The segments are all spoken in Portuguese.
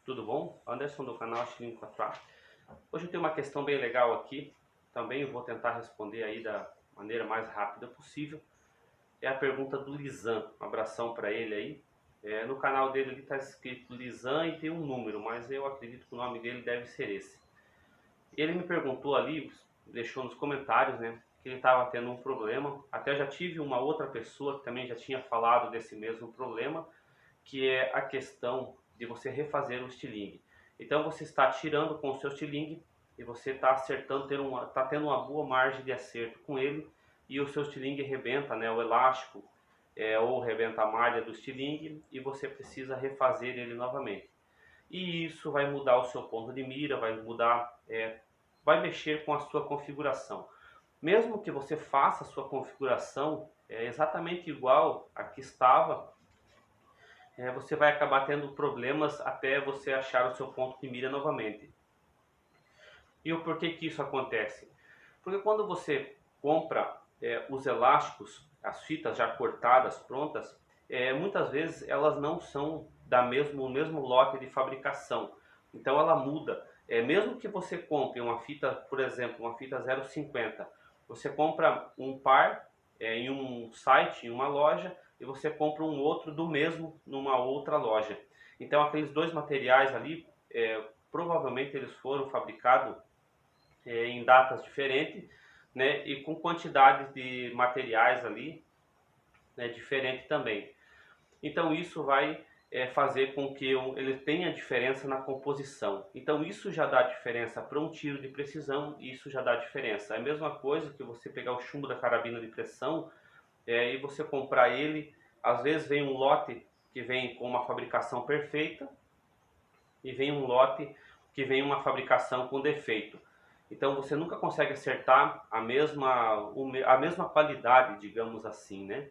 Tudo bom? Anderson do canal Estilingue 4A. Hoje eu tenho uma questão bem legal aqui, também vou tentar responder aí da maneira mais rápida possível. É a pergunta do Lisan, um abração para ele aí. No canal dele está escrito Lisan e tem um número, mas eu acredito que o nome dele deve ser esse. Ele me perguntou ali, deixou nos comentários, né, que ele estava tendo um problema. Até já tive uma outra pessoa que também já tinha falado desse mesmo problema, que é a questão de você refazer o estilingue. Então você está tirando com o seu estilingue e você está acertando, está tendo uma boa margem de acerto com ele, e o seu estilingue rebenta, né, o elástico ou rebenta a malha do estilingue, e você precisa refazer ele novamente. E isso vai mudar o seu ponto de mira, vai mudar, vai mexer com a sua configuração. Mesmo que você faça a sua configuração exatamente igual a que estava, você vai acabar tendo problemas até você achar o seu ponto de mira novamente. E o porquê que isso acontece? Porque quando você compra os elásticos, as fitas já cortadas, prontas, muitas vezes elas não são o mesmo lote de fabricação. Então ela muda. Mesmo que você compre uma fita, por exemplo, uma fita 0,50, você compra um par em um site, em uma loja, e você compra um outro do mesmo numa outra loja. Então aqueles dois materiais ali, provavelmente eles foram fabricados em datas diferentes, né, e com quantidades de materiais ali, né, diferente também. Então isso vai fazer com que ele tenha diferença na composição. Então isso já dá diferença para um tiro de precisão, e isso já dá diferença. É a mesma coisa que você pegar o chumbo da carabina de pressão e você comprar ele. Às vezes vem um lote que vem com uma fabricação perfeita e vem um lote que vem uma fabricação com defeito. Então você nunca consegue acertar a mesma qualidade, digamos assim, né?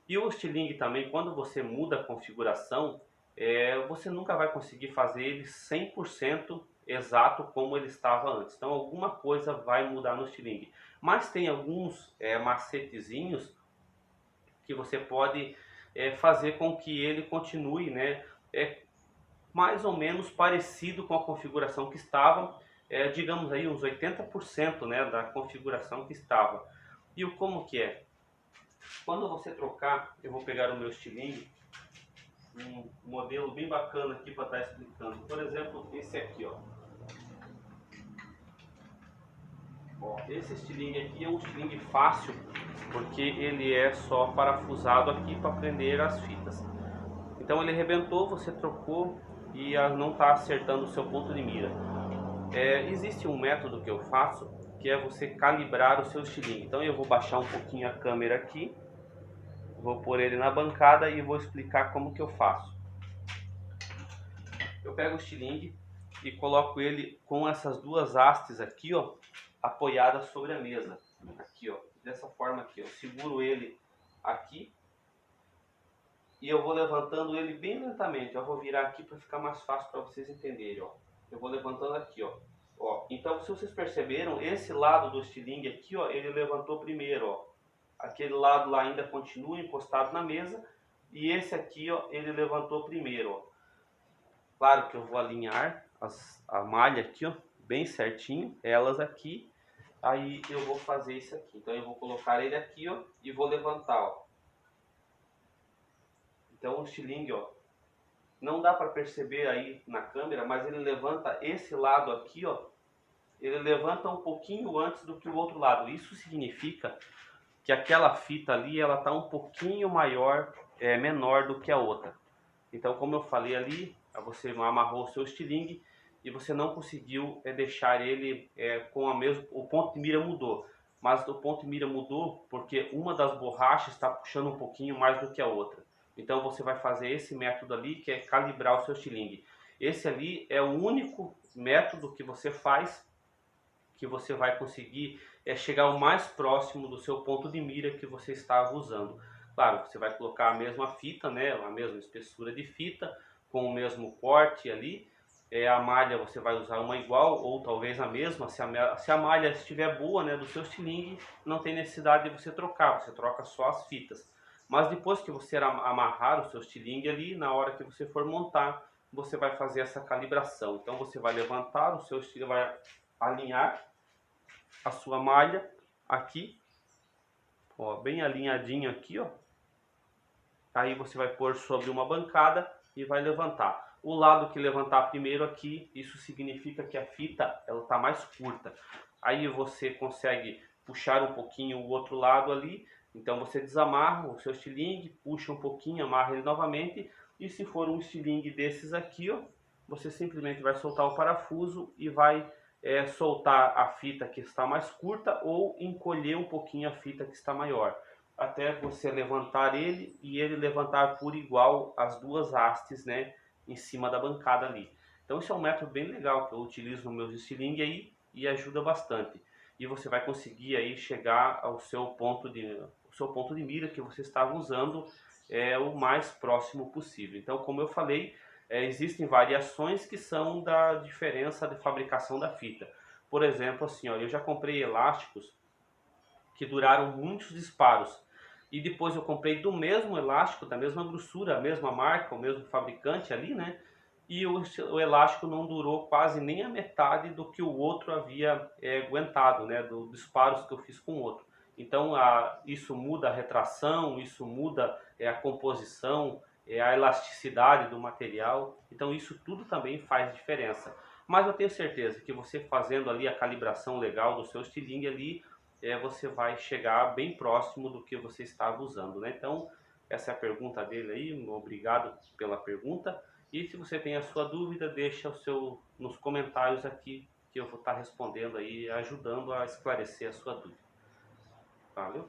E o estilingue também, quando você muda a configuração, você nunca vai conseguir fazer ele 100% exato como ele estava antes. Então alguma coisa vai mudar no estilingue. Mas tem alguns macetezinhos que você pode fazer com que ele continue, né, mais ou menos parecido com a configuração que estava, digamos aí uns 80%, né, da configuração que estava. E o como que é? Quando você trocar, eu vou pegar o meu estilingue, um modelo bem bacana aqui para estar explicando. Por exemplo, esse aqui, ó. Esse estilingue aqui é um estilingue fácil, porque ele é só parafusado aqui para prender as fitas. Então ele arrebentou, você trocou e não está acertando o seu ponto de mira. Existe um método que eu faço, que é você calibrar o seu estilingue. Então eu vou baixar um pouquinho a câmera aqui, vou pôr ele na bancada e vou explicar como que eu faço. Eu pego o estilingue e coloco ele com essas duas hastes aqui, ó, apoiadas sobre a mesa. Aqui, ó, dessa forma aqui. Eu seguro ele aqui e eu vou levantando ele bem lentamente. Eu vou virar aqui para ficar mais fácil para vocês entenderem, ó. Eu vou levantando aqui, ó. Então, se vocês perceberam, esse lado do estilingue aqui, ó, ele levantou primeiro, ó. Aquele lado lá ainda continua encostado na mesa, e esse aqui, ó, ele levantou primeiro, ó. Claro que eu vou alinhar a malha aqui, ó, bem certinho, elas aqui. Aí eu vou fazer isso aqui. Então eu vou colocar ele aqui, ó, e vou levantar, ó. Então o estilingue, ó, não dá para perceber aí na câmera, mas ele levanta esse lado aqui, ó. Ele levanta um pouquinho antes do que o outro lado. Isso significa que aquela fita ali, ela tá um pouquinho maior, menor do que a outra. Então, como eu falei ali, você amarrou o seu estilingue e você não conseguiu deixar ele com o ponto de mira mudou. Mas o ponto de mira mudou porque uma das borrachas está puxando um pouquinho mais do que a outra. Então você vai fazer esse método ali, que é calibrar o seu estilingue. Esse ali é o único método que você faz, que você vai conseguir chegar o mais próximo do seu ponto de mira que você estava usando. Claro, você vai colocar a mesma fita, né, a mesma espessura de fita, com o mesmo corte ali. A malha você vai usar uma igual, ou talvez a mesma. Se a malha estiver boa, né, do seu estilingue, não tem necessidade de você trocar, você troca só as fitas. Mas depois que você amarrar o seu estilingue ali, na hora que você for montar, você vai fazer essa calibração. Então você vai levantar o seu estilingue, vai alinhar a sua malha aqui, ó, bem alinhadinho aqui, ó. Aí você vai pôr sobre uma bancada e vai levantar. O lado que levantar primeiro aqui, isso significa que a fita ela está mais curta. Aí você consegue puxar um pouquinho o outro lado ali. Então você desamarra o seu estilingue, puxa um pouquinho, amarra ele novamente. E se for um estilingue desses aqui, ó, você simplesmente vai soltar o parafuso e vai soltar a fita que está mais curta ou encolher um pouquinho a fita que está maior, até você levantar ele e ele levantar por igual as duas hastes, né, em cima da bancada ali. Então isso é um método bem legal que eu utilizo no meu estilingue aí e ajuda bastante. E você vai conseguir aí chegar ao seu ponto de mira que você estava usando o mais próximo possível. Então, como eu falei, existem variações que são da diferença de fabricação da fita. Por exemplo, assim, ó, eu já comprei elásticos que duraram muitos disparos. E depois eu comprei do mesmo elástico, da mesma grossura, a mesma marca, o mesmo fabricante ali, né? E o elástico não durou quase nem a metade do que o outro havia aguentado, né? Dos disparos que eu fiz com o outro. Então isso muda a retração, isso muda a composição, a elasticidade do material. Então isso tudo também faz diferença. Mas eu tenho certeza que você fazendo ali a calibração legal do seu estilingue ali, você vai chegar bem próximo do que você estava usando, né? Então, essa é a pergunta dele aí, obrigado pela pergunta. E se você tem a sua dúvida, deixa nos comentários aqui, que eu vou estar respondendo aí, ajudando a esclarecer a sua dúvida. Valeu?